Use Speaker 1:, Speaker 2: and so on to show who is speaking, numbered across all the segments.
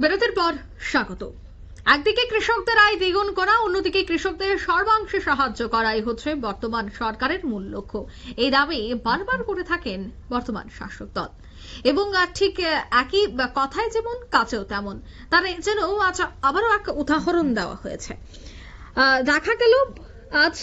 Speaker 1: বিরতির পর স্বাগত। একদিকে কৃষকদের আয় দ্বিগুণ করা, অন্যদিকে কৃষকদের সর্বাংশে সাহায্য করাই হচ্ছে বর্তমান সরকারের মূল লক্ষ্য। এই দাবি বারবার করে থাকেন বর্তমান শাসক দল এবং ঠিক একই কথায় যেমন কাজেও তেমন। তার যেন আজ আবারও এক উদাহরণ দেওয়া হয়েছে। দেখা গেল আজ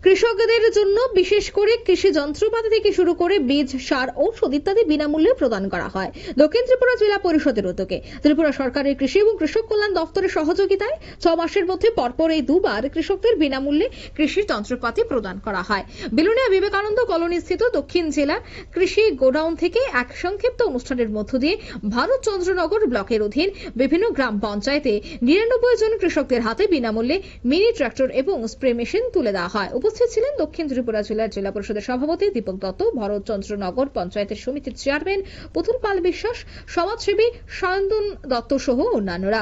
Speaker 1: কৃষকদের জন্য বিশেষ করে কৃষি যন্ত্রপাতি থেকে শুরু করে বীজ, সার, ঔষধ ইত্যাদি বিনামূল্যে প্রদান করা হয় দক্ষিণ ত্রিপুরা জেলা পরিষদের উদ্যোগে। ত্রিপুরা সরকারের কৃষি এবং কৃষক কল্যাণ দপ্তরের সহযোগিতায় 6 মাসের মধ্যে পরপর এই দুবার কৃষকদের বিনামূল্যে কৃষি যন্ত্রপাতি প্রদান করা হয়। বিলোনিয়া বিবেকানন্দ কলোনি স্থিত দক্ষিণ জেলার কৃষি গোডাউন থেকে এক সংক্ষিপ্ত অনুষ্ঠানের মধ্য দিয়ে ভারতচন্দ্রনগর ব্লকের অধীন বিভিন্ন গ্রাম পঞ্চায়েতে 99 জন কৃষকদের হাতে বিনামূল্যে মিনি ট্রাক্টর এবং স্প্রে মেশিন তুলে দেওয়া হয়। উপস্থিত ছিলেন দক্ষিণ ত্রিপুরা জেলার জেলা পরিষদের সভাপতি দীপক দত্ত, ভরতচন্দ্রনগর পঞ্চায়েতের সমিতির চেয়ারম্যান পুতুল পাল বিশ্বাস, সমাজসেবী সায়ন্তন দত্ত সহ অন্যান্যরা।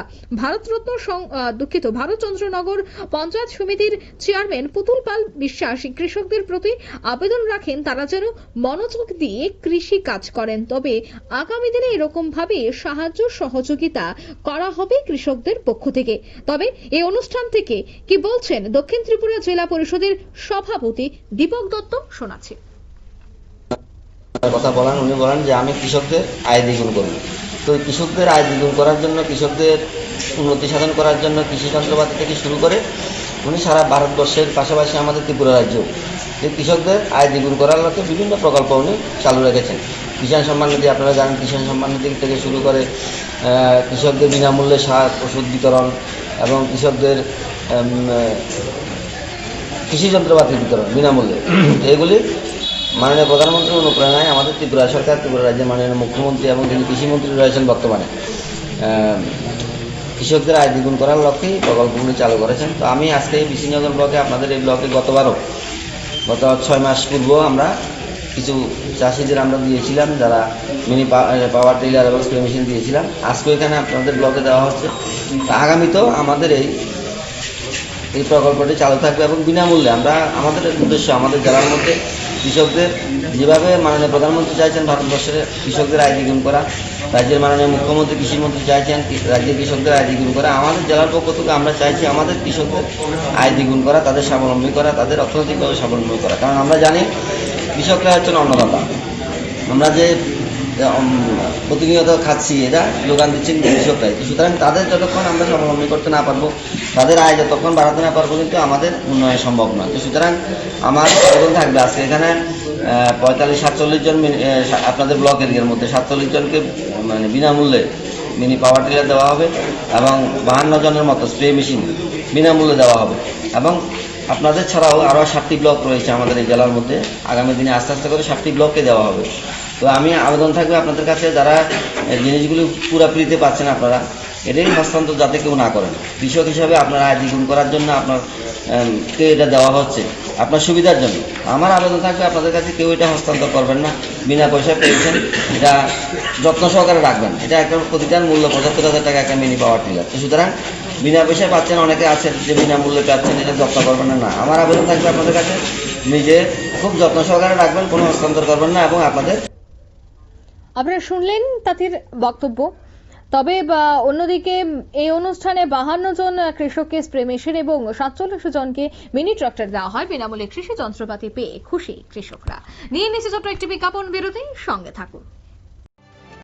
Speaker 1: ভারতচন্দ্রনগর পঞ্চায়েত সমিতির চেয়ারম্যান পুতুল পাল বিশ্বাস কৃষকদের প্রতি আবেদন রাখেন তারা যেন মনোযোগ দিয়ে কৃষি কাজ করেন, তবে আগামী দিনে এরকম ভাবে সাহায্য সহযোগিতা করা হবে কৃষকদের পক্ষ থেকে। তবে এই অনুষ্ঠান থেকে কি বলছেন দক্ষিণ ত্রিপুরা জেলা পরিষদের সভাপতি দীপক দত্ত শোনাচ্ছি।
Speaker 2: কথা বলেন, উনি বলেন যে আমি কৃষকদের আয় দ্বিগুণ করব। তো কৃষকদের আয় দ্বিগুণ করার জন্য, কৃষকদের উন্নতি সাধন করার জন্য কৃষি যন্ত্রপাতি থেকে শুরু করে উনি সারা ভারতবর্ষের পাশাপাশি আমাদের ত্রিপুরা রাজ্য এই কৃষকদের আয় দ্বিগুণ করার লক্ষ্যে বিভিন্ন প্রকল্প উনি চালু রেখেছেন। কিষাণ সম্মান নিধি, আপনারা জানেন, কিষাণ সম্মান নিধি থেকে শুরু করে কৃষকদের বিনামূল্যে সার, ওষুধ বিতরণ এবং কৃষকদের কৃষি যন্ত্রপাতি বিতরণ বিনামূল্যে। এগুলি মাননীয় প্রধানমন্ত্রীর অনুপ্রেরণায় আমাদের ত্রিপুরা সরকার, ত্রিপুরা রাজ্যের মাননীয় মুখ্যমন্ত্রী এবং যিনি কৃষিমন্ত্রী রয়েছেন বর্তমানে, কৃষকদের আয় দ্বিগুণ করার লক্ষ্যেই প্রকল্পগুলি চালু করেছেন। তো আমি আজকে এই বিশিনগর ব্লকে, আপনাদের এই ব্লকে গত 6 মাস পূর্ব আমরা কিছু চাষিদের আমরা দিয়েছিলাম, যারা মিনি পাওয়ার টিলার এবং স্প্রে মেশিন দিয়েছিলাম। আজকে এখানে আপনাদের ব্লকে দেওয়া হচ্ছে। আগামীতেও আমাদের এই প্রকল্পটি চালু থাকবে এবং বিনামূল্যে আমরা, আমাদের উদ্দেশ্য আমাদের জেলার মধ্যে কৃষকদের যেভাবে মাননীয় প্রধানমন্ত্রী চাইছেন ভারতবর্ষের কৃষকদের আয় দ্বিগুণ করা, রাজ্যের মাননীয় মুখ্যমন্ত্রী কৃষিমন্ত্রী চাইছেন রাজ্যের কৃষকদের আয় দ্বিগুণ করা, আমাদের জেলার পক্ষ থেকে আমরা চাইছি আমাদের কৃষকদের আয় দ্বিগুণ করা, তাদের স্বাবলম্বী করা, তাদের অর্থনৈতিকভাবে স্বাবলম্বী করা। কারণ আমরা জানি কৃষকরা হচ্ছেন অন্নদাতা। আমরা যে প্রতিনিয়ত খাচ্ছি এটা যোগান দিচ্ছেন কৃষকরাই। সুতরাং তাদের যতক্ষণ আমরা স্বাবলম্বী করতে না পারবো, তাদের আয় যতক্ষণ বাড়াতে না পারবো, কিন্তু আমাদের উন্নয়ন সম্ভব নয়। তো সুতরাং আমার আবেদন থাকবে আজকে এখানে 45-47 জন আপনাদের ব্লক এরিয়ার মধ্যে 47 জনকে মানে বিনামূল্যে মিনি পাওয়ার টিলার দেওয়া হবে এবং 52 জনের মতো স্প্রে মেশিন বিনামূল্যে দেওয়া হবে। এবং আপনাদের ছাড়াও আরও 7টি ব্লক রয়েছে আমাদের এই জেলার মধ্যে, আগামী দিনে আস্তে আস্তে করে 7টি ব্লককে দেওয়া হবে। তো আমি আবেদন থাকবে আপনাদের কাছে, যারা জিনিসগুলি পুরোপুরিতে পাচ্ছেন আপনারা এটাই হস্তান্তর যাতে কেউ না করেন। কৃষক হিসাবে আপনার আয় দ্বিগুণ করার জন্য আপনাকে এটা দেওয়া হচ্ছে আপনার সুবিধার জন্য। আমার আবেদন থাকবে আপনাদের কাছে কেউ এটা হস্তান্তর করবেন না। বিনা পয়সায় পেয়েছেন, এটা যত্ন সহকারে রাখবেন। এটা একটা প্রতিটার মূল্য 75,000 টাকা একটা মিনি পাওয়ার টিলার। তো সুতরাং বিনা পয়সায় পাচ্ছেন, অনেকে আছেন যে বিনামূল্যে পাচ্ছেন, এটা যত্ন করবেন না। আমার আবেদন থাকবে আপনাদের কাছে নিজে খুব যত্ন সহকারে রাখবেন, কোনো হস্তান্তর করবেন না। এবং
Speaker 1: আপনারা শুনলেন তাদের বক্তব্য। তবে অন্যদিকে এই অনুষ্ঠানে 52 জন কৃষককে স্প্রে মেশিন এবং 47 জনকে মিনি ট্রাক্টর দেওয়া হয়। বিনামূল্যে কৃষি যন্ত্রপাতি পেয়ে খুশি কৃষকরা। নিয়ে নিচ্ছে ছোট্ট একটি বিজ্ঞাপন বিরতি, সঙ্গে থাকুন।